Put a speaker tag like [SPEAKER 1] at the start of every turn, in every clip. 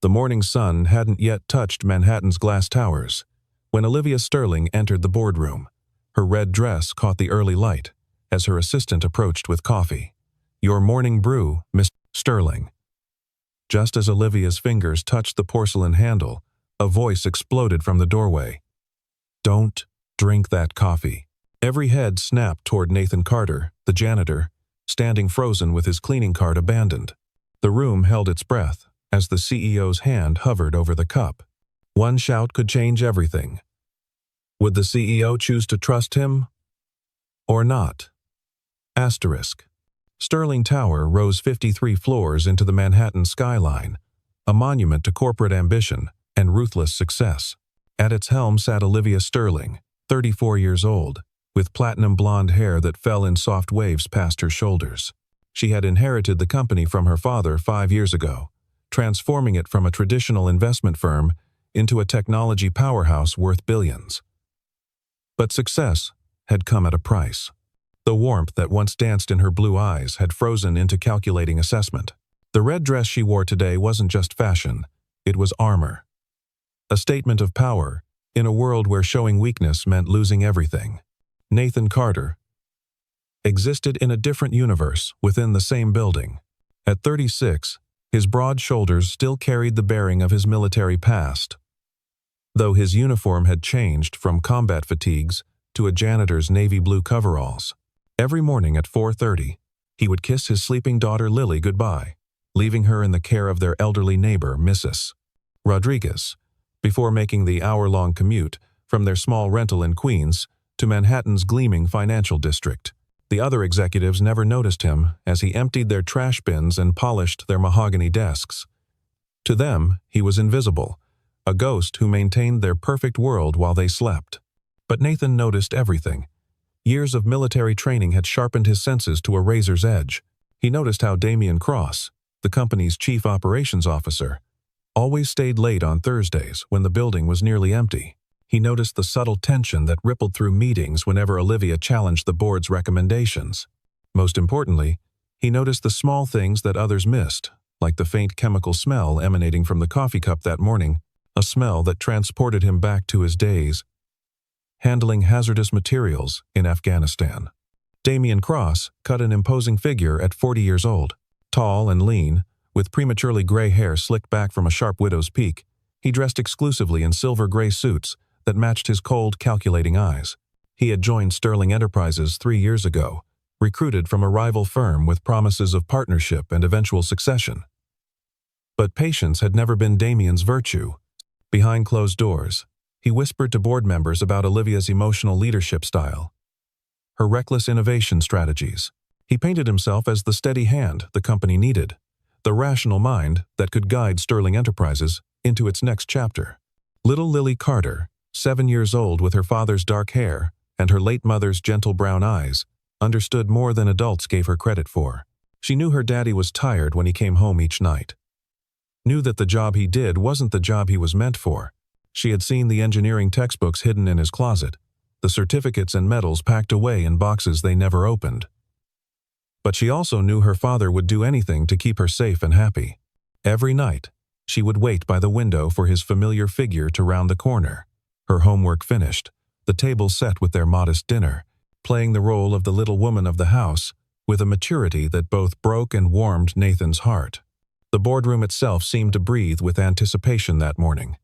[SPEAKER 1] The morning sun hadn't yet touched Manhattan's glass towers when Olivia Sterling entered the boardroom. Her red dress caught the early light as her assistant approached with coffee. "Your morning brew, Miss Sterling." Just as Olivia's fingers touched the porcelain handle, a voice exploded from the doorway. "Don't drink that coffee." Every head snapped toward Nathan Carter, the janitor, standing frozen with his cleaning cart abandoned. The room held its breath as the CEO's hand hovered over the cup. One shout could change everything. Would the CEO choose to trust him or not? Asterisk. Sterling Tower rose 53 floors into the Manhattan skyline, a monument to corporate ambition and ruthless success. At its helm sat Olivia Sterling, 34 years old, with platinum blonde hair that fell in soft waves past her shoulders. She had inherited the company from her father 5 years ago, transforming it from a traditional investment firm into a technology powerhouse worth billions. But success had come at a price. The warmth that once danced in her blue eyes had frozen into calculating assessment. The red dress she wore today wasn't just fashion, it was armor. A statement of power in a world where showing weakness meant losing everything. Nathan Carter existed in a different universe within the same building. At 36, his broad shoulders still carried the bearing of his military past, though his uniform had changed from combat fatigues to a janitor's navy blue coveralls. Every morning at 4:30, he would kiss his sleeping daughter Lily goodbye, leaving her in the care of their elderly neighbor, Mrs. Rodriguez, before making the hour-long commute from their small rental in Queens to Manhattan's gleaming financial district. The other executives never noticed him as he emptied their trash bins and polished their mahogany desks. To them, he was invisible, a ghost who maintained their perfect world while they slept. But Nathan noticed everything. Years of military training had sharpened his senses to a razor's edge. He noticed how Damian Cross, the company's chief operations officer, always stayed late on Thursdays when the building was nearly empty. He noticed the subtle tension that rippled through meetings whenever Olivia challenged the board's recommendations. Most importantly, he noticed the small things that others missed, like the faint chemical smell emanating from the coffee cup that morning, a smell that transported him back to his days handling hazardous materials in Afghanistan. Damian Cross cut an imposing figure at 40 years old. Tall and lean, with prematurely gray hair slicked back from a sharp widow's peak, he dressed exclusively in silver-gray suits that matched his cold, calculating eyes. He had joined Sterling Enterprises 3 years ago, recruited from a rival firm with promises of partnership and eventual succession. But patience had never been Damian's virtue. Behind closed doors, he whispered to board members about Olivia's emotional leadership style, her reckless innovation strategies. He painted himself as the steady hand the company needed, the rational mind that could guide Sterling Enterprises into its next chapter. Little Lily Carter, 7 years old with her father's dark hair and her late mother's gentle brown eyes, understood more than adults gave her credit for. She knew her daddy was tired when he came home each night. Knew that the job he did wasn't the job he was meant for. She had seen the engineering textbooks hidden in his closet, the certificates and medals packed away in boxes they never opened. But she also knew her father would do anything to keep her safe and happy. Every night, she would wait by the window for his familiar figure to round the corner. Her homework finished, the table set with their modest dinner, playing the role of the little woman of the house with a maturity that both broke and warmed Nathan's heart. The boardroom itself seemed to breathe with anticipation that morning.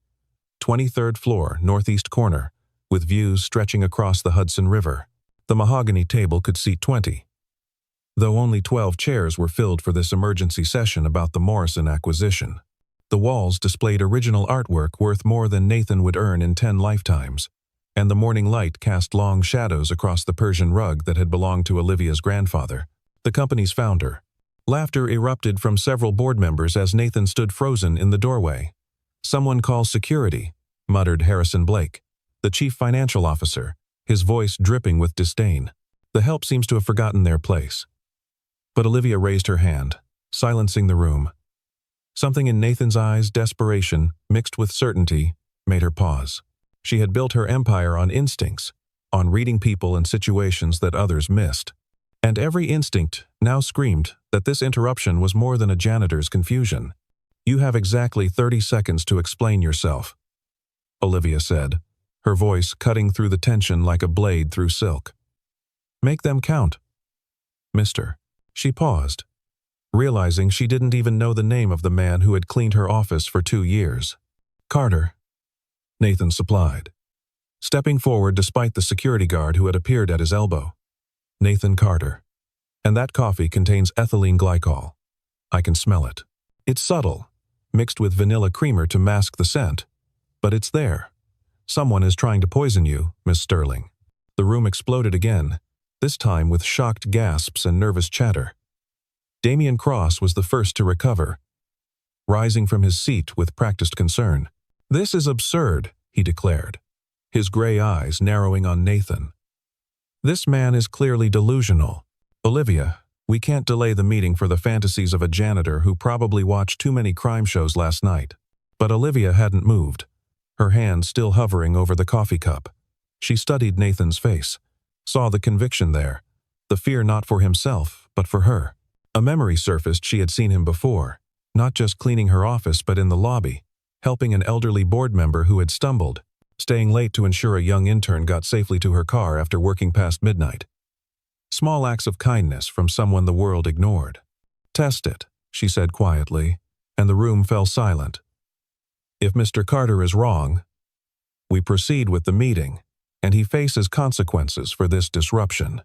[SPEAKER 1] 23rd floor, northeast corner, with views stretching across the Hudson River. The mahogany table could seat 20. Though only 12 chairs were filled for this emergency session about the Morrison acquisition. The walls displayed original artwork worth more than Nathan would earn in 10 lifetimes, and the morning light cast long shadows across the Persian rug that had belonged to Olivia's grandfather, the company's founder. Laughter erupted from several board members as Nathan stood frozen in the doorway. "Someone call security," muttered Harrison Blake, the chief financial officer, his voice dripping with disdain. The help seems to have forgotten their place. But Olivia raised her hand, silencing the room. Something in Nathan's eyes, desperation, mixed with certainty, made her pause. She had built her empire on instincts, on reading people and situations that others missed. And every instinct now screamed that this interruption was more than a janitor's confusion. You have exactly 30 seconds to explain yourself, Olivia said, her voice cutting through the tension like a blade through silk. Make them count. Mister. She paused, realizing she didn't even know the name of the man who had cleaned her office for 2 years. Carter, Nathan supplied, stepping forward despite the security guard who had appeared at his elbow. Nathan Carter. And that coffee contains ethylene glycol. I can smell it. It's subtle, mixed with vanilla creamer to mask the scent, but it's there. Someone is trying to poison you, Miss Sterling. The room exploded again, this time with shocked gasps and nervous chatter. Damian Cross was the first to recover, rising from his seat with practiced concern. This is absurd, he declared, his gray eyes narrowing on Nathan. This man is clearly delusional. Olivia, we can't delay the meeting for the fantasies of a janitor who probably watched too many crime shows last night. But Olivia hadn't moved, her hand still hovering over the coffee cup. She studied Nathan's face, saw the conviction there, the fear not for himself, but for her. A memory surfaced. She had seen him before, not just cleaning her office but in the lobby, helping an elderly board member who had stumbled, staying late to ensure a young intern got safely to her car after working past midnight. Small acts of kindness from someone the world ignored. Test it, she said quietly, and the room fell silent. If Mr. Carter is wrong, we proceed with the meeting, and he faces consequences for this disruption.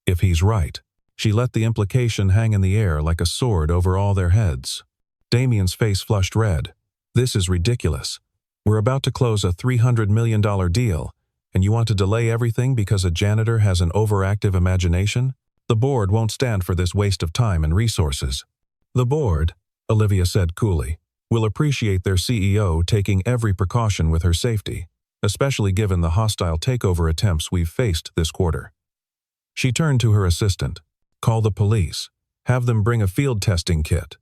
[SPEAKER 1] If he's right, she let the implication hang in the air like a sword over all their heads. Damian's face flushed red. This is ridiculous. We're about to close a $300 million deal, and you want to delay everything because a janitor has an overactive imagination? The board won't stand for this waste of time and resources. The board, Olivia said coolly, will appreciate their CEO taking every precaution with her safety, especially given the hostile takeover attempts we've faced this quarter. She turned to her assistant. Call the police. Have them bring a field testing kit.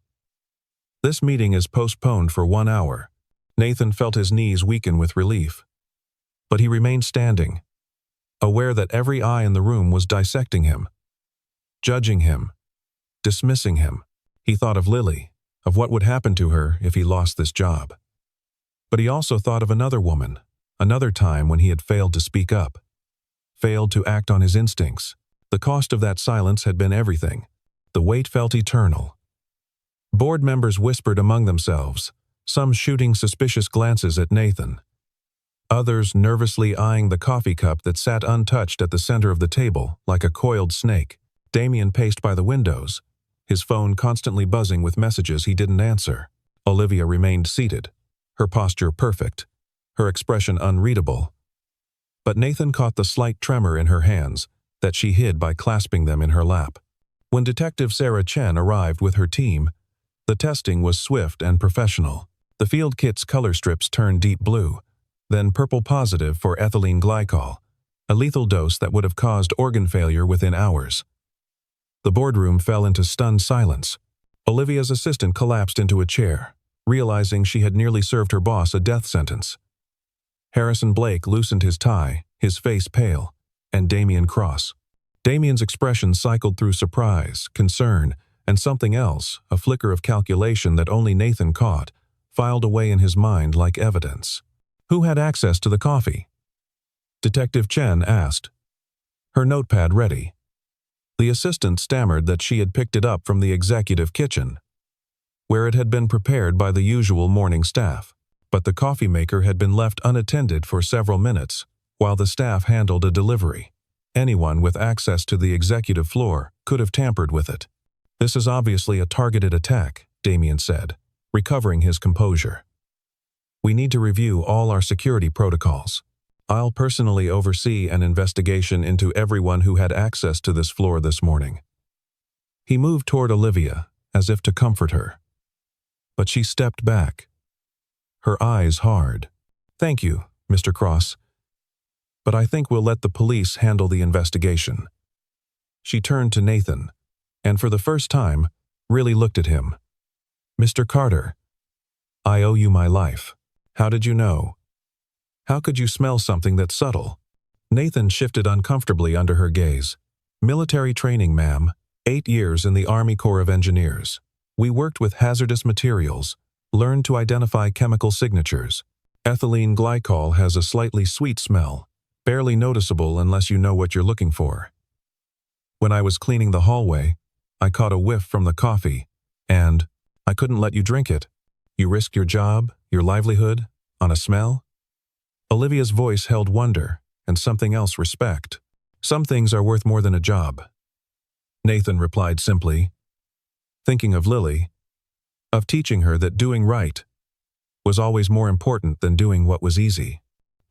[SPEAKER 1] This meeting is postponed for 1 hour. Nathan felt his knees weaken with relief. But he remained standing, aware that every eye in the room was dissecting him, judging him, dismissing him. He thought of Lily, of what would happen to her if he lost this job. But he also thought of another woman, another time when he had failed to speak up, failed to act on his instincts. The cost of that silence had been everything. The weight felt eternal. Board members whispered among themselves, some shooting suspicious glances at Nathan, others nervously eyeing the coffee cup that sat untouched at the center of the table like a coiled snake. Damian paced by the windows, his phone constantly buzzing with messages he didn't answer. Olivia remained seated, her posture perfect, her expression unreadable. But Nathan caught the slight tremor in her hands that she hid by clasping them in her lap. When Detective Sarah Chen arrived with her team, the testing was swift and professional. The field kit's color strips turned deep blue, then purple positive for ethylene glycol, a lethal dose that would have caused organ failure within hours. The boardroom fell into stunned silence. Olivia's assistant collapsed into a chair, realizing she had nearly served her boss a death sentence. Harrison Blake loosened his tie, his face pale, and Damian Cross. Damian's expression cycled through surprise, concern, and something else, a flicker of calculation that only Nathan caught, filed away in his mind like evidence. Who had access to the coffee? Detective Chen asked, her notepad ready. The assistant stammered that she had picked it up from the executive kitchen, where it had been prepared by the usual morning staff. But the coffee maker had been left unattended for several minutes, while the staff handled a delivery. Anyone with access to the executive floor could have tampered with it. This is obviously a targeted attack, Damian said, recovering his composure. We need to review all our security protocols. I'll personally oversee an investigation into everyone who had access to this floor this morning. He moved toward Olivia, as if to comfort her. But she stepped back, her eyes hard. Thank you, Mr. Cross, but I think we'll let the police handle the investigation. She turned to Nathan, and for the first time, really looked at him. Mr. Carter, I owe you my life. How did you know? How could you smell something that subtle? Nathan shifted uncomfortably under her gaze. Military training, ma'am. 8 years in the Army Corps of Engineers. We worked with hazardous materials, Learn to identify chemical signatures. Ethylene glycol has a slightly sweet smell, barely noticeable unless you know what you're looking for. When I was cleaning the hallway, I caught a whiff from the coffee, and I couldn't let you drink it. You risked your job, your livelihood, on a smell? Olivia's voice held wonder, and something else respect. Some things are worth more than a job. Nathan replied simply, thinking of Lily, of teaching her that doing right was always more important than doing what was easy.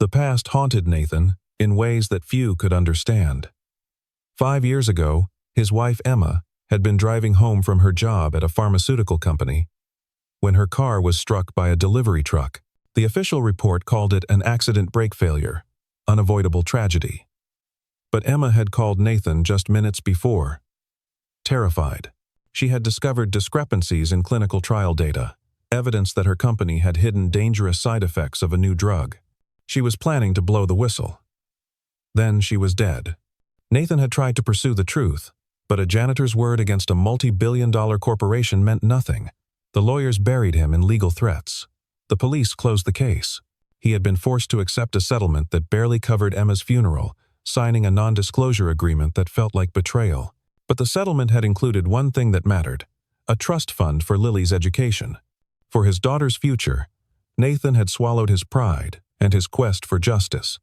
[SPEAKER 1] The past haunted Nathan in ways that few could understand. 5 years ago, his wife Emma had been driving home from her job at a pharmaceutical company when her car was struck by a delivery truck. The official report called it an accident brake failure, unavoidable tragedy. But Emma had called Nathan just minutes before. Terrified, she had discovered discrepancies in clinical trial data, evidence that her company had hidden dangerous side effects of a new drug. She was planning to blow the whistle. Then she was dead. Nathan had tried to pursue the truth, but a janitor's word against a multi-billion-dollar corporation meant nothing. The lawyers buried him in legal threats. The police closed the case. He had been forced to accept a settlement that barely covered Emma's funeral, signing a non-disclosure agreement that felt like betrayal. But the settlement had included one thing that mattered: a trust fund for Lily's education. For his daughter's future, Nathan had swallowed his pride and his quest for justice,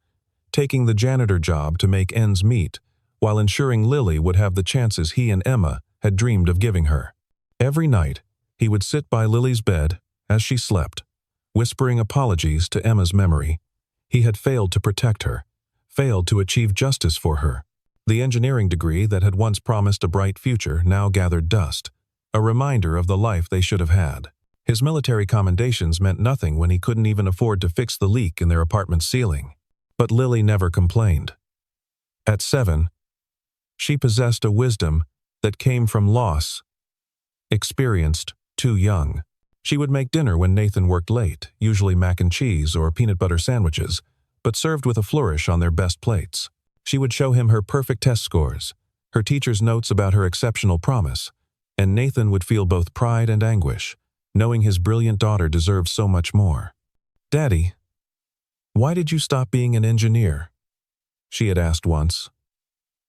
[SPEAKER 1] taking the janitor job to make ends meet, while ensuring Lily would have the chances he and Emma had dreamed of giving her. Every night, he would sit by Lily's bed as she slept, whispering apologies to Emma's memory. He had failed to protect her, failed to achieve justice for her. The engineering degree that had once promised a bright future now gathered dust, a reminder of the life they should have had. His military commendations meant nothing when he couldn't even afford to fix the leak in their apartment's ceiling. But Lily never complained. At 7, she possessed a wisdom that came from loss. Experienced, too young. She would make dinner when Nathan worked late, usually mac and cheese or peanut butter sandwiches, but served with a flourish on their best plates. She would show him her perfect test scores, her teacher's notes about her exceptional promise, and Nathan would feel both pride and anguish, knowing his brilliant daughter deserved so much more. "Daddy, why did you stop being an engineer?" she had asked once,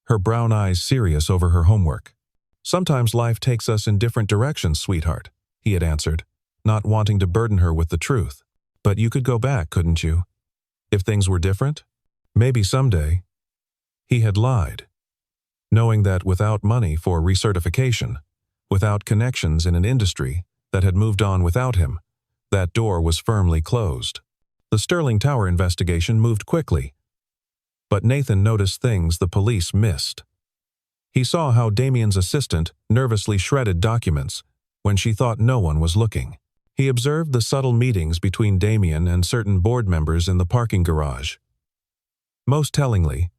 [SPEAKER 1] her brown eyes serious over her homework. "Sometimes life takes us in different directions, sweetheart," he had answered, not wanting to burden her with the truth. "But you could go back, couldn't you? If things were different? Maybe someday." He had lied, knowing that without money for recertification, without connections in an industry that had moved on without him, that door was firmly closed. The Sterling Tower investigation moved quickly, but Nathan noticed things the police missed. He saw how Damien's assistant nervously shredded documents when she thought no one was looking. He observed the subtle meetings between Damien and certain board members in the parking garage. Most tellingly,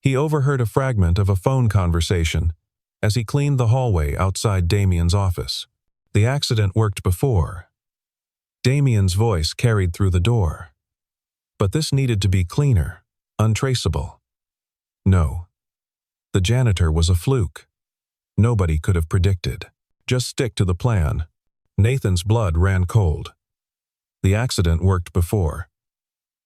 [SPEAKER 1] he overheard a fragment of a phone conversation as he cleaned the hallway outside Damien's office. The accident worked before. Damien's voice carried through the door. But this needed to be cleaner, untraceable. No. The janitor was a fluke. Nobody could have predicted. Just stick to the plan. Nathan's blood ran cold. The accident worked before.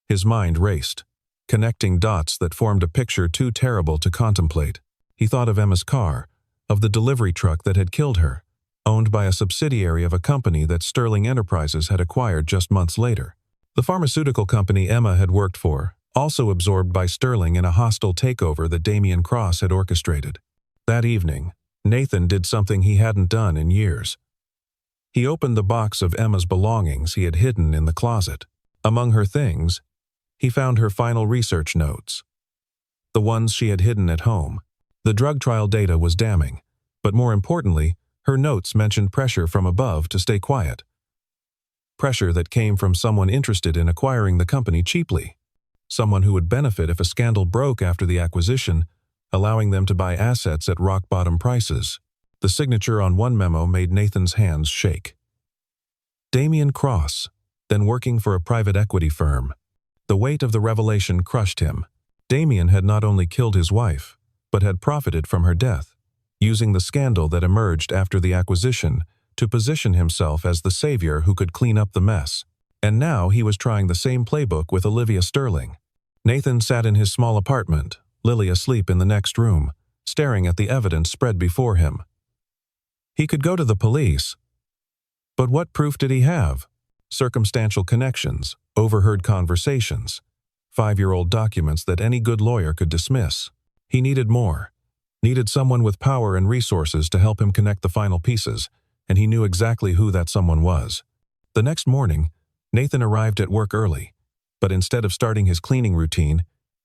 [SPEAKER 1] His mind raced, connecting dots that formed a picture too terrible to contemplate. He thought of Emma's car, of the delivery truck that had killed her, owned by a subsidiary of a company that Sterling Enterprises had acquired just months later. The pharmaceutical company Emma had worked for, also absorbed by Sterling in a hostile takeover that Damien Cross had orchestrated. That evening, Nathan did something he hadn't done in years. He opened the box of Emma's belongings he had hidden in the closet. Among her things, he found her final research notes, the ones she had hidden at home. The drug trial data was damning, but more importantly, her notes mentioned pressure from above to stay quiet. Pressure that came from someone interested in acquiring the company cheaply, someone who would benefit if a scandal broke after the acquisition, allowing them to buy assets at rock-bottom prices. The signature on one memo made Nathan's hands shake. Damien Cross, then working for a private equity firm. The weight of the revelation crushed him. Damien had not only killed his wife, but had profited from her death, using the scandal that emerged after the acquisition to position himself as the savior who could clean up the mess. And now he was trying the same playbook with Olivia Sterling. Nathan sat in his small apartment, Lily asleep in the next room, staring at the evidence spread before him. He could go to the police. But what proof did he have? Circumstantial connections, overheard conversations, 5-year-old documents that any good lawyer could dismiss. He needed more. Needed someone with power and resources to help him connect the final pieces, and he knew exactly who that someone was. The next morning, Nathan arrived at work early, but instead of starting his cleaning routine,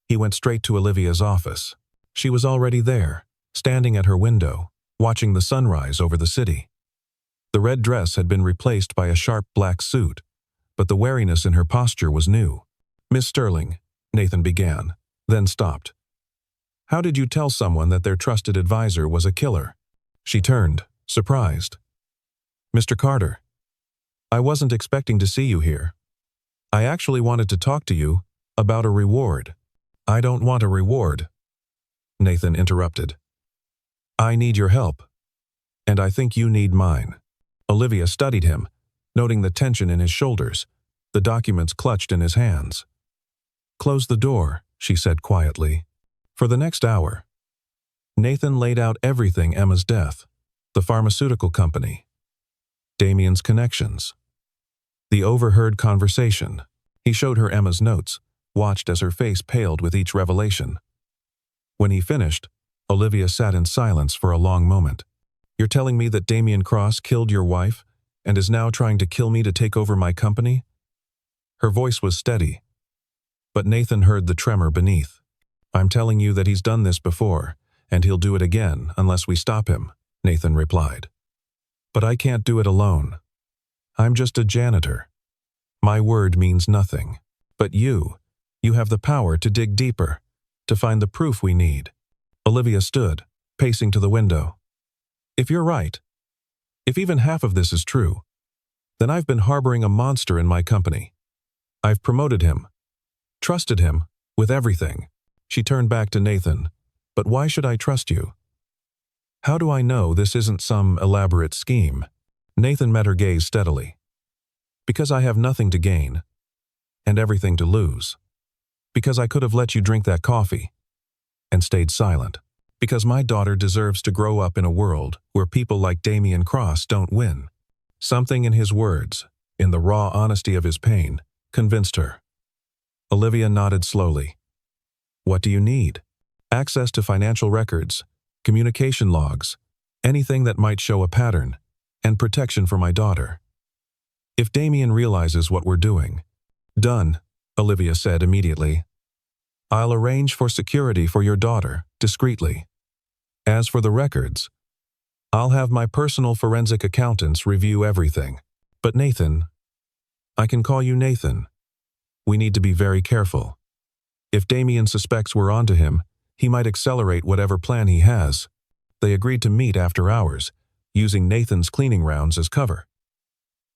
[SPEAKER 1] he went straight to Olivia's office. She was already there, standing at her window, watching the sunrise over the city. The red dress had been replaced by a sharp black suit, but the wariness in her posture was new. "Miss Sterling," Nathan began, then stopped. "How did you tell someone that their trusted advisor was a killer?" She turned, surprised. "Mr. Carter, I wasn't expecting to see you here. I actually wanted to talk to you about a reward." "I don't want a reward," Nathan interrupted. "I need your help, and I think you need mine." Olivia studied him, noting the tension in his shoulders, the documents clutched in his hands. "Close the door," she said quietly. For the next hour, Nathan laid out everything: Emma's death, the pharmaceutical company, Damien's connections, the overheard conversation. He showed her Emma's notes, watched as her face paled with each revelation. When he finished, Olivia sat in silence for a long moment. "You're telling me that Damien Cross killed your wife and is now trying to kill me to take over my company?" Her voice was steady, but Nathan heard the tremor beneath. "I'm telling you that he's done this before, and he'll do it again unless we stop him," Nathan replied. "But I can't do it alone. I'm just a janitor. My word means nothing. But you have the power to dig deeper, to find the proof we need." Olivia stood, pacing to the window. "If you're right, if even half of this is true, then I've been harboring a monster in my company. I've promoted him, trusted him, with everything." She turned back to Nathan. "But why should I trust you? How do I know this isn't some elaborate scheme?" Nathan met her gaze steadily. "Because I have nothing to gain, and everything to lose. Because I could have let you drink that coffee, and stayed silent. Because my daughter deserves to grow up in a world where people like Damien Cross don't win." Something in his words, in the raw honesty of his pain, convinced her. Olivia nodded slowly. "What do you need?" "Access to financial records, communication logs, anything that might show a pattern, and protection for my daughter. If Damien realizes what we're doing." "Done," Olivia said immediately. "I'll arrange for security for your daughter, discreetly. As for the records, I'll have my personal forensic accountants review everything. But Nathan, I can call you Nathan. We need to be very careful. If Damien suspects we're onto him, he might accelerate whatever plan he has." They agreed to meet after hours, using Nathan's cleaning rounds as cover.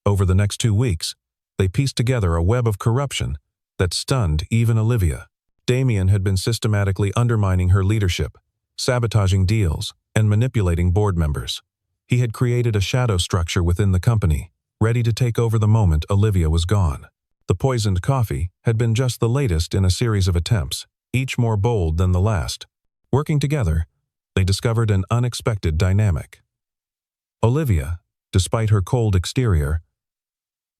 [SPEAKER 1] Over the next 2 weeks, they pieced together a web of corruption that stunned even Olivia. Damien had been systematically undermining her leadership, sabotaging deals, and manipulating board members. He had created a shadow structure within the company, ready to take over the moment Olivia was gone. The poisoned coffee had been just the latest in a series of attempts, each more bold than the last. Working together, they discovered an unexpected dynamic. Olivia, despite her cold exterior,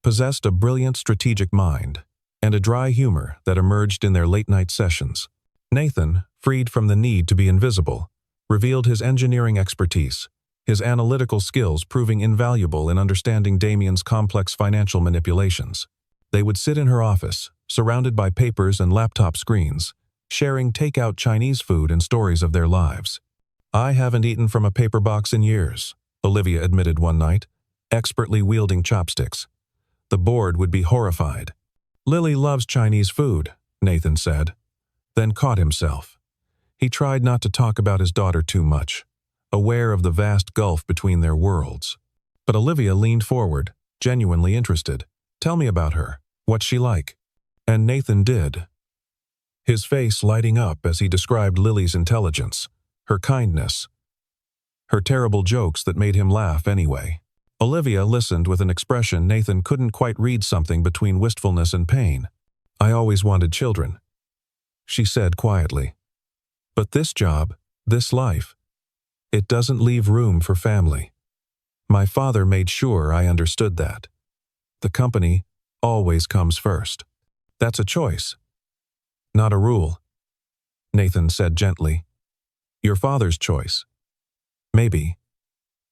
[SPEAKER 1] possessed a brilliant strategic mind and a dry humor that emerged in their late-night sessions. Nathan, freed from the need to be invisible, revealed his engineering expertise, his analytical skills proving invaluable in understanding Damien's complex financial manipulations. They would sit in her office, surrounded by papers and laptop screens, sharing takeout Chinese food and stories of their lives. "I haven't eaten from a paper box in years," Olivia admitted one night, expertly wielding chopsticks. The board would be horrified. "Lily loves Chinese food," Nathan said, then caught himself. He tried not to talk about his daughter too much, aware of the vast gulf between their worlds. But Olivia leaned forward, genuinely interested. "Tell me about her. What's she like?" And Nathan did, his face lighting up as he described Lily's intelligence, her kindness, her terrible jokes that made him laugh anyway. Olivia listened with an expression Nathan couldn't quite read, something between wistfulness and pain. "I always wanted children," she said quietly. "But this job, this life, it doesn't leave room for family. My father made sure I understood that. The company always comes first. That's a choice, not a rule," Nathan said gently. "Your father's choice. Maybe.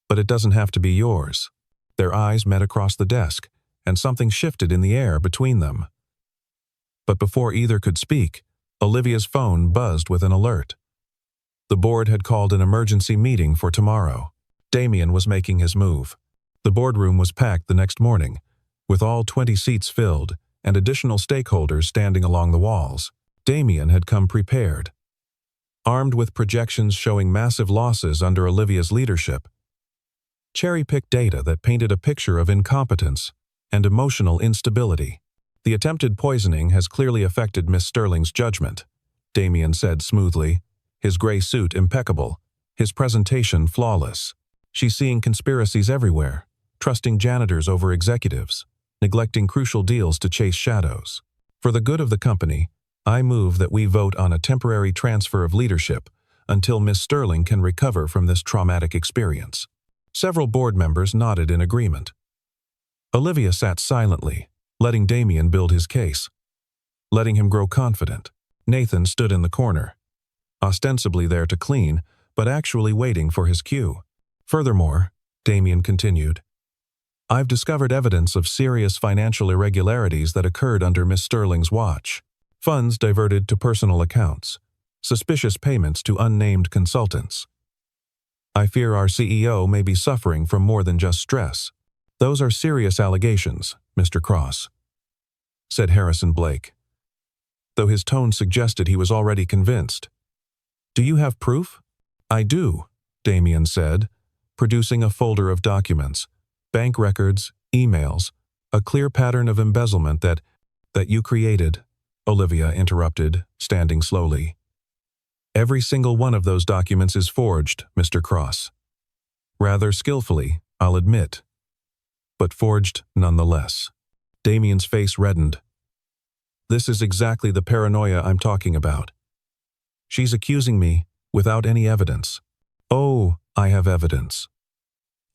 [SPEAKER 1] But it doesn't have to be yours." Their eyes met across the desk, and something shifted in the air between them. But before either could speak, Olivia's phone buzzed with an alert. The board had called an emergency meeting for tomorrow. Damien was making his move. The boardroom was packed the next morning, with all 20 seats filled and additional stakeholders standing along the walls. Damien had come prepared, armed with projections showing massive losses under Olivia's leadership. Cherry-picked data that painted a picture of incompetence and emotional instability. "The attempted poisoning has clearly affected Miss Sterling's judgment," Damien said smoothly, his gray suit impeccable, his presentation flawless. "She's seeing conspiracies everywhere, trusting janitors over executives, neglecting crucial deals to chase shadows. For the good of the company, I move that we vote on a temporary transfer of leadership until Miss Sterling can recover from this traumatic experience." Several board members nodded in agreement. Olivia sat silently, letting Damien build his case, letting him grow confident. Nathan stood in the corner, ostensibly there to clean, but actually waiting for his cue. "Furthermore," Damien continued, "I've discovered evidence of serious financial irregularities that occurred under Miss Sterling's watch. Funds diverted to personal accounts, suspicious payments to unnamed consultants. I fear our CEO may be suffering from more than just stress." "Those are serious allegations, Mr. Cross," said Harrison Blake, though his tone suggested he was already convinced. "Do you have proof?" "I do," Damien said, producing a folder of documents, bank records, emails, a clear pattern of embezzlement that you created," Olivia interrupted, standing slowly. "Every single one of those documents is forged, Mr. Cross. Rather skillfully, I'll admit, but forged nonetheless." Damien's face reddened. "This is exactly the paranoia I'm talking about. She's accusing me without any evidence." "Oh, I have evidence,"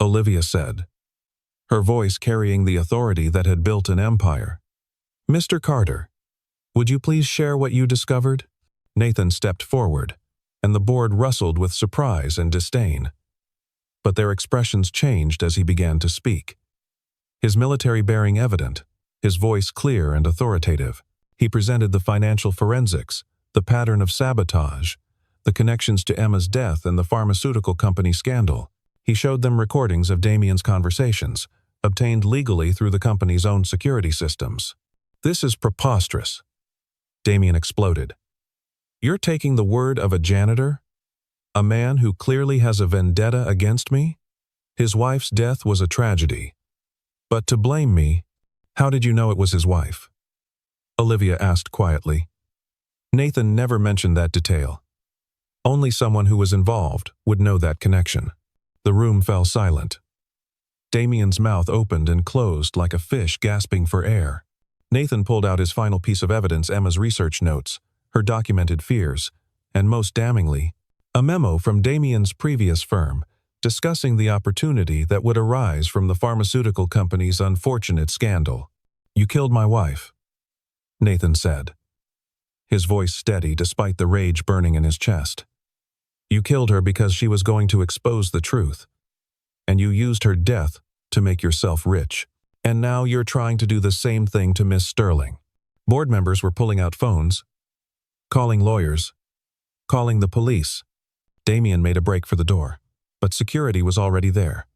[SPEAKER 1] Olivia said, her voice carrying the authority that had built an empire. "Mr. Carter, would you please share what you discovered?" Nathan stepped forward, and the board rustled with surprise and disdain. But their expressions changed as he began to speak. His military bearing evident, his voice clear and authoritative. He presented the financial forensics, the pattern of sabotage, the connections to Emma's death and the pharmaceutical company scandal. He showed them recordings of Damien's conversations, obtained legally through the company's own security systems. "This is preposterous," Damien exploded. "You're taking the word of a janitor? A man who clearly has a vendetta against me? His wife's death was a tragedy. But to blame me, how did you know it was his wife?" Olivia asked quietly. Nathan never mentioned that detail. Only someone who was involved would know that connection. The room fell silent. Damien's mouth opened and closed like a fish gasping for air. Nathan pulled out his final piece of evidence, Emma's research notes, her documented fears, and most damningly, a memo from Damien's previous firm discussing the opportunity that would arise from the pharmaceutical company's unfortunate scandal. "You killed my wife," Nathan said, his voice steady despite the rage burning in his chest. "You killed her because she was going to expose the truth, and you used her death to make yourself rich. And now you're trying to do the same thing to Miss Sterling." Board members were pulling out phones, calling lawyers, calling the police. Damien made a break for the door, but security was already there.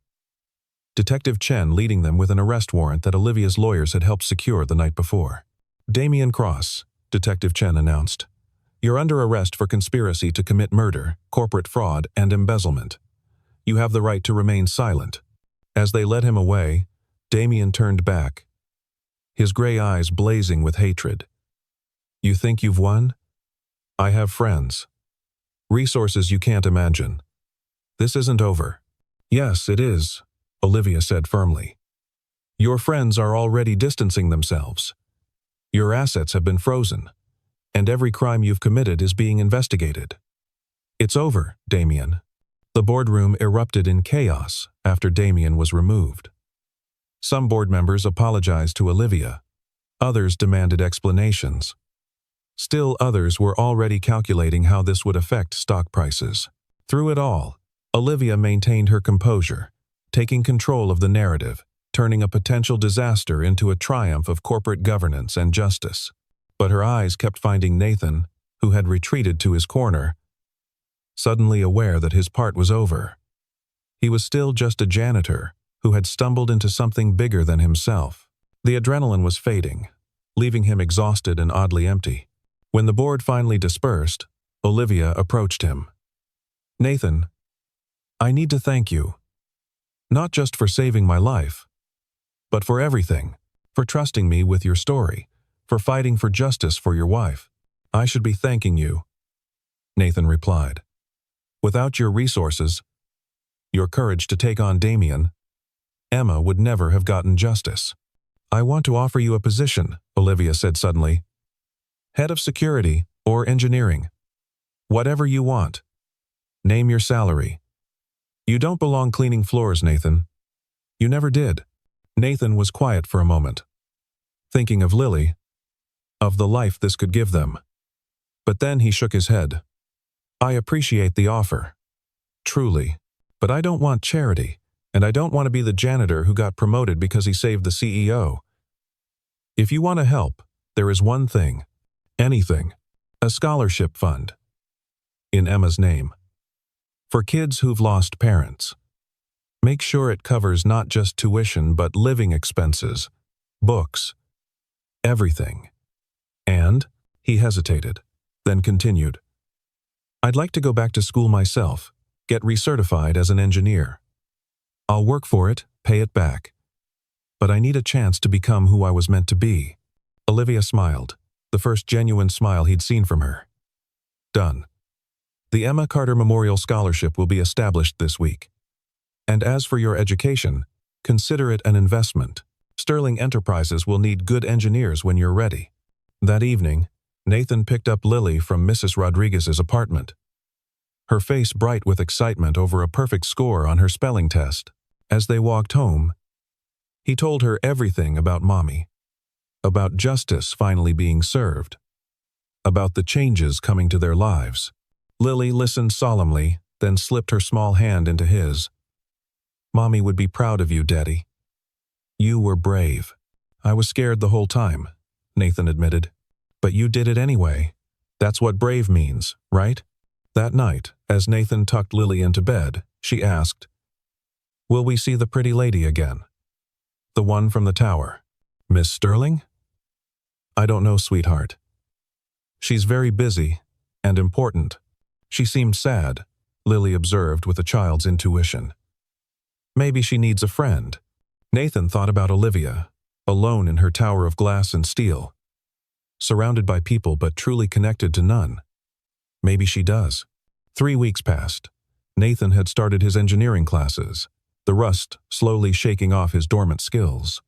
[SPEAKER 1] Detective Chen leading them with an arrest warrant that Olivia's lawyers had helped secure the night before. "Damien Cross," Detective Chen announced, "you're under arrest for conspiracy to commit murder, corporate fraud, and embezzlement. You have the right to remain silent." As they led him away, Damien turned back, his gray eyes blazing with hatred. "You think you've won? I have friends. Resources you can't imagine. This isn't over." "Yes, it is," Olivia said firmly. Your friends are already distancing themselves. Your assets have been frozen, and every crime you've committed is being investigated. It's over, Damien. The boardroom erupted in chaos after Damien was removed. Some board members apologized to Olivia. Others demanded explanations. Still others were already calculating how this would affect stock prices. Through it all, Olivia maintained her composure, taking control of the narrative, turning a potential disaster into a triumph of corporate governance and justice. But her eyes kept finding Nathan, who had retreated to his corner, suddenly aware that his part was over. He was still just a janitor who had stumbled into something bigger than himself. The adrenaline was fading, leaving him exhausted and oddly empty. When the board finally dispersed, Olivia approached him. Nathan, I need to thank you. Not just for saving my life, but for everything, for trusting me with your story, for fighting for justice for your wife. I should be thanking you, Nathan replied. Without your resources, your courage to take on Damien, Emma would never have gotten justice. I want to offer you a position, Olivia said suddenly. Head of security or engineering. Whatever you want. Name your salary. You don't belong cleaning floors, Nathan. You never did. Nathan was quiet for a moment, thinking of Lily, of the life this could give them. But then he shook his head. I appreciate the offer. Truly. But I don't want charity, and I don't want to be the janitor who got promoted because he saved the CEO. If you want to help, there is one thing. Anything. A scholarship fund. In Emma's name. For kids who've lost parents. Make sure it covers not just tuition but living expenses, books, everything. And, he hesitated, then continued. I'd like to go back to school myself, get recertified as an engineer. I'll work for it, pay it back. But I need a chance to become who I was meant to be. Olivia smiled, the first genuine smile he'd seen from her. Done. The Emma Carter Memorial Scholarship will be established this week. And as for your education, consider it an investment. Sterling Enterprises will need good engineers when you're ready. That evening, Nathan picked up Lily from Mrs. Rodriguez's apartment. Her face bright with excitement over a perfect score on her spelling test. As they walked home, he told her everything about Mommy. About justice finally being served. About the changes coming to their lives. Lily listened solemnly, then slipped her small hand into his. Mommy would be proud of you, Daddy. You were brave. I was scared the whole time, Nathan admitted. But you did it anyway. That's what brave means, right? That night, as Nathan tucked Lily into bed, she asked, Will we see the pretty lady again? The one from the tower. Miss Sterling? I don't know, sweetheart. She's very busy and important. She seemed sad, Lily observed with a child's intuition. Maybe she needs a friend. Nathan thought about Olivia, alone in her tower of glass and steel. Surrounded by people but truly connected to none. Maybe she does. 3 weeks passed. Nathan had started his engineering classes, the rust slowly shaking off his dormant skills.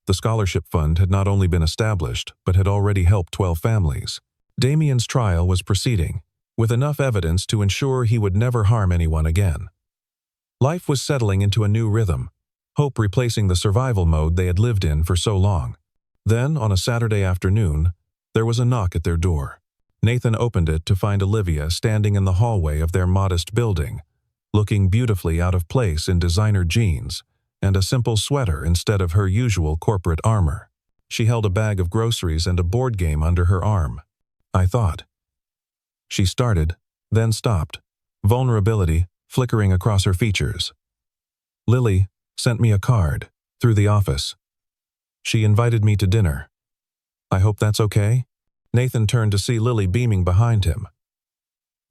[SPEAKER 1] The scholarship fund had not only been established, but had already helped 12 families. Damien's trial was proceeding, with enough evidence to ensure he would never harm anyone again. Life was settling into a new rhythm, hope replacing the survival mode they had lived in for so long. Then, on a Saturday afternoon, there was a knock at their door. Nathan opened it to find Olivia standing in the hallway of their modest building, looking beautifully out of place in designer jeans and a simple sweater instead of her usual corporate armor. She held a bag of groceries and a board game under her arm. I thought. She started, then stopped, vulnerability flickering across her features. Lily sent me a card through the office. She invited me to dinner. I hope that's okay? Nathan turned to see Lily beaming behind him.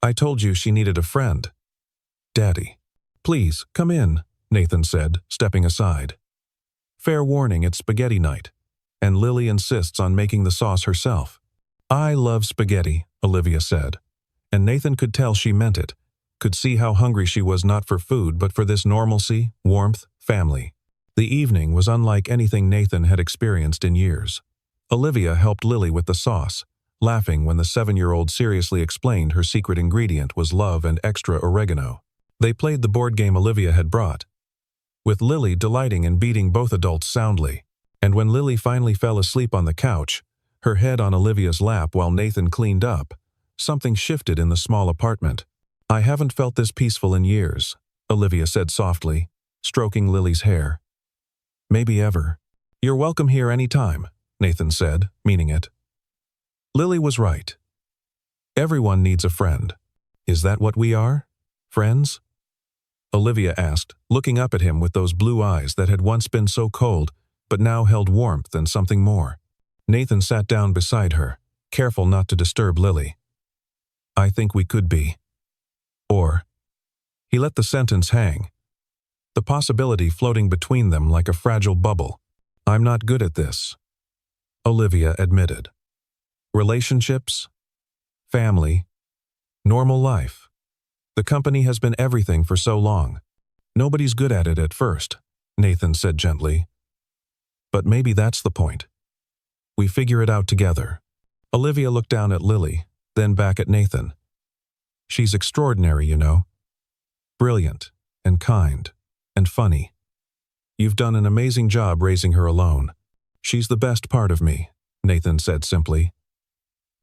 [SPEAKER 1] I told you she needed a friend. Daddy. Please, come in, Nathan said, stepping aside. Fair warning, it's spaghetti night, and Lily insists on making the sauce herself. I love spaghetti, Olivia said, and Nathan could tell she meant it, could see how hungry she was not for food but for this normalcy, warmth, family. The evening was unlike anything Nathan had experienced in years. Olivia helped Lily with the sauce, laughing when the 7-year-old seriously explained her secret ingredient was love and extra oregano. They played the board game Olivia had brought, with Lily delighting in beating both adults soundly. And when Lily finally fell asleep on the couch, her head on Olivia's lap while Nathan cleaned up, something shifted in the small apartment. "I haven't felt this peaceful in years," Olivia said softly, stroking Lily's hair. "Maybe ever." "You're welcome here any time," Nathan said, meaning it. Lily was right. Everyone needs a friend. Is that what we are? Friends? Olivia asked, looking up at him with those blue eyes that had once been so cold, but now held warmth and something more. Nathan sat down beside her, careful not to disturb Lily. "I think we could be." Or, he let the sentence hang, the possibility floating between them like a fragile bubble. "I'm not good at this," Olivia admitted. "Relationships, family, normal life. The company has been everything for so long. Nobody's good at it at first," Nathan said gently. "But maybe that's the point. We figure it out together." Olivia looked down at Lily, then back at Nathan. "She's extraordinary, you know. Brilliant, and kind, and funny. You've done an amazing job raising her alone. She's the best part of me," Nathan said simply.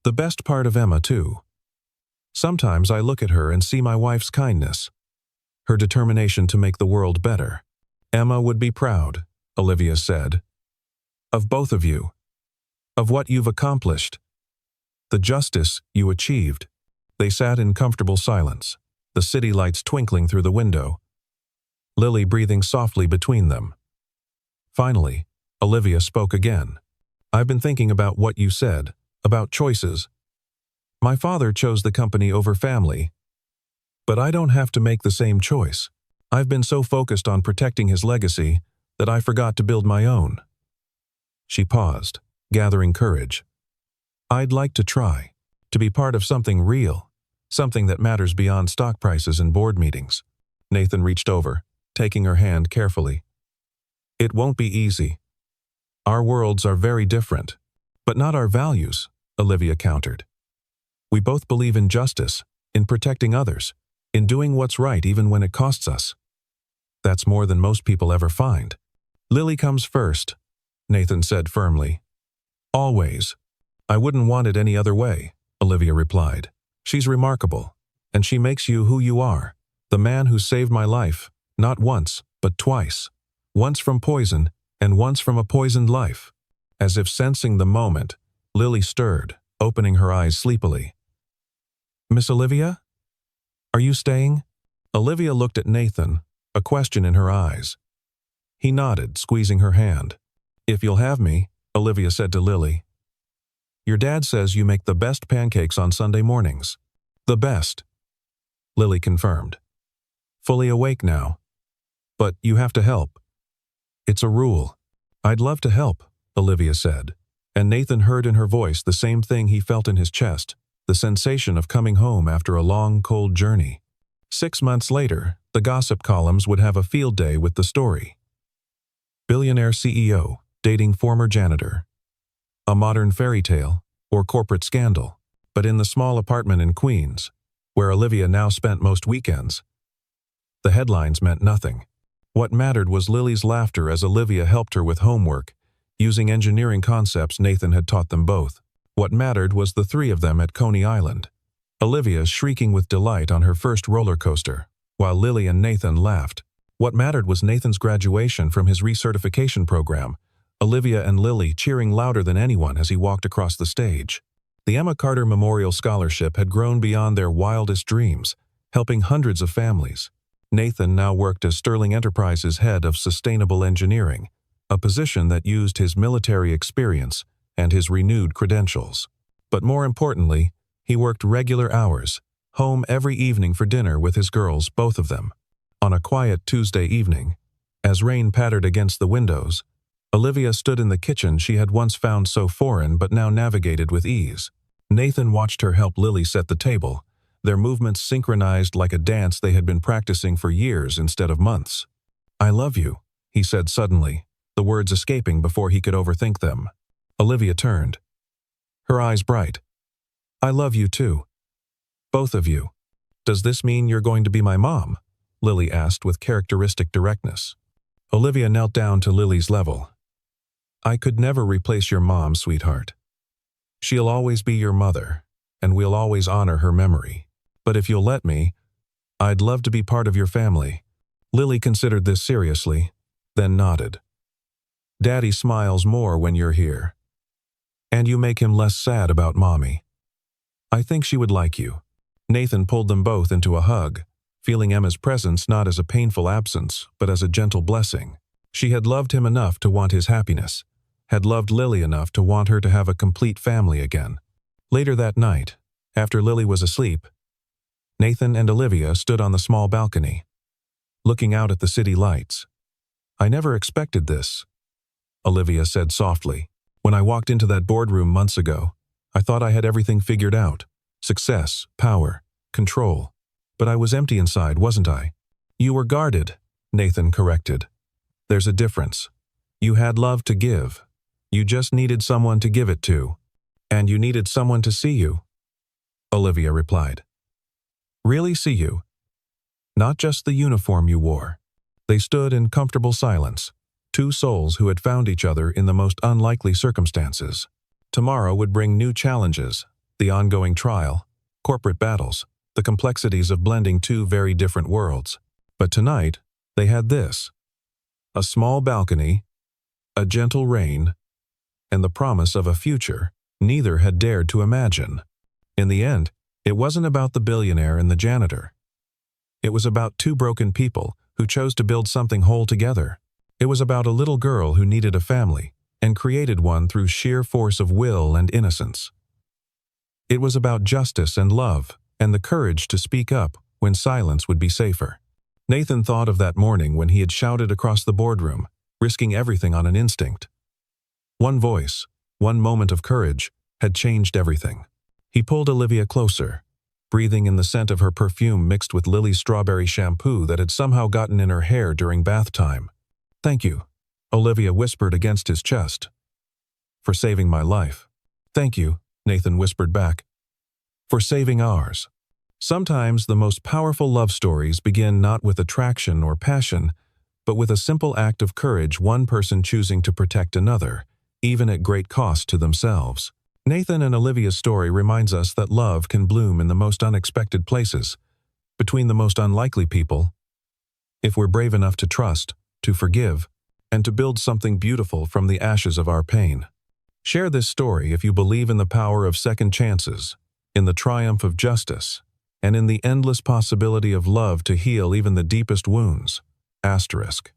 [SPEAKER 1] "The best part of Emma, too. Sometimes I look at her and see my wife's kindness, her determination to make the world better." "Emma would be proud," Olivia said. "Of both of you. Of what you've accomplished. The justice you achieved." They sat in comfortable silence, the city lights twinkling through the window, Lily breathing softly between them. Finally, Olivia spoke again. "I've been thinking about what you said, about choices. My father chose the company over family, but I don't have to make the same choice. I've been so focused on protecting his legacy that I forgot to build my own." She paused, gathering courage. "I'd like to try, to be part of something real, something that matters beyond stock prices and board meetings." Nathan reached over, taking her hand carefully. "It won't be easy. Our worlds are very different, but not our values," Olivia countered. "We both believe in justice, in protecting others, in doing what's right even when it costs us. That's more than most people ever find." "Lily comes first," Nathan said firmly. "Always. I wouldn't want it any other way," Olivia replied. "She's remarkable, and she makes you who you are, the man who saved my life, not once, but twice. Once from poison, and once from a poisoned life." As if sensing the moment, Lily stirred, opening her eyes sleepily. "Miss Olivia? Are you staying?" Olivia looked at Nathan, a question in her eyes. He nodded, squeezing her hand. "If you'll have me," Olivia said to Lily. "Your dad says you make the best pancakes on Sunday mornings." "The best," Lily confirmed. "Fully awake now. But you have to help." "It's a rule." "I'd love to help," Olivia said, and Nathan heard in her voice the same thing he felt in his chest, the sensation of coming home after a long, cold journey. 6 months later, the gossip columns would have a field day with the story. Billionaire CEO dating former janitor. A modern fairy tale or corporate scandal, but in the small apartment in Queens, where Olivia now spent most weekends, the headlines meant nothing. What mattered was Lily's laughter as Olivia helped her with homework, using engineering concepts Nathan had taught them both. What mattered was the three of them at Coney Island, Olivia shrieking with delight on her first roller coaster, while Lily and Nathan laughed. What mattered was Nathan's graduation from his recertification program, Olivia and Lily cheering louder than anyone as he walked across the stage. The Emma Carter Memorial Scholarship had grown beyond their wildest dreams, helping hundreds of families. Nathan now worked as Sterling Enterprises' head of sustainable engineering, a position that used his military experience and his renewed credentials. But more importantly, he worked regular hours, home every evening for dinner with his girls, both of them. On a quiet Tuesday evening, as rain pattered against the windows, Olivia stood in the kitchen she had once found so foreign but now navigated with ease. Nathan watched her help Lily set the table, their movements synchronized like a dance they had been practicing for years instead of months. "I love you," he said suddenly, the words escaping before he could overthink them. Olivia turned, her eyes bright. I love you too. Both of you. Does this mean you're going to be my mom? Lily asked with characteristic directness. Olivia knelt down to Lily's level. I could never replace your mom, sweetheart. She'll always be your mother, and we'll always honor her memory. But if you'll let me, I'd love to be part of your family. Lily considered this seriously, then nodded. Daddy smiles more when you're here. And you make him less sad about Mommy. I think she would like you. Nathan pulled them both into a hug, feeling Emma's presence not as a painful absence, but as a gentle blessing. She had loved him enough to want his happiness, had loved Lily enough to want her to have a complete family again. Later that night, after Lily was asleep, Nathan and Olivia stood on the small balcony, looking out at the city lights. I never expected this, Olivia said softly. When I walked into that boardroom months ago, I thought I had everything figured out. Success, power, control. But I was empty inside, wasn't I? You were guarded, Nathan corrected. There's a difference. You had love to give. You just needed someone to give it to. And you needed someone to see you, Olivia replied. Really see you? Not just the uniform you wore. They stood in comfortable silence, two souls who had found each other in the most unlikely circumstances. Tomorrow would bring new challenges, the ongoing trial, corporate battles, the complexities of blending two very different worlds. But tonight, they had this: a small balcony, a gentle rain, and the promise of a future neither had dared to imagine. In the end, it wasn't about the billionaire and the janitor. It was about two broken people who chose to build something whole together. It was about a little girl who needed a family and created one through sheer force of will and innocence. It was about justice and love and the courage to speak up when silence would be safer. Nathan thought of that morning when he had shouted across the boardroom, risking everything on an instinct. One voice, one moment of courage, had changed everything. He pulled Olivia closer, breathing in the scent of her perfume mixed with Lily's strawberry shampoo that had somehow gotten in her hair during bath time. Thank you, Olivia whispered against his chest. For saving my life. Thank you, Nathan whispered back. For saving ours. Sometimes the most powerful love stories begin not with attraction or passion, but with a simple act of courage, one person choosing to protect another, even at great cost to themselves. Nathan and Olivia's story reminds us that love can bloom in the most unexpected places, between the most unlikely people, if we're brave enough to trust, to forgive, and to build something beautiful from the ashes of our pain. Share this story if you believe in the power of second chances, in the triumph of justice, and in the endless possibility of love to heal even the deepest wounds. Asterisk.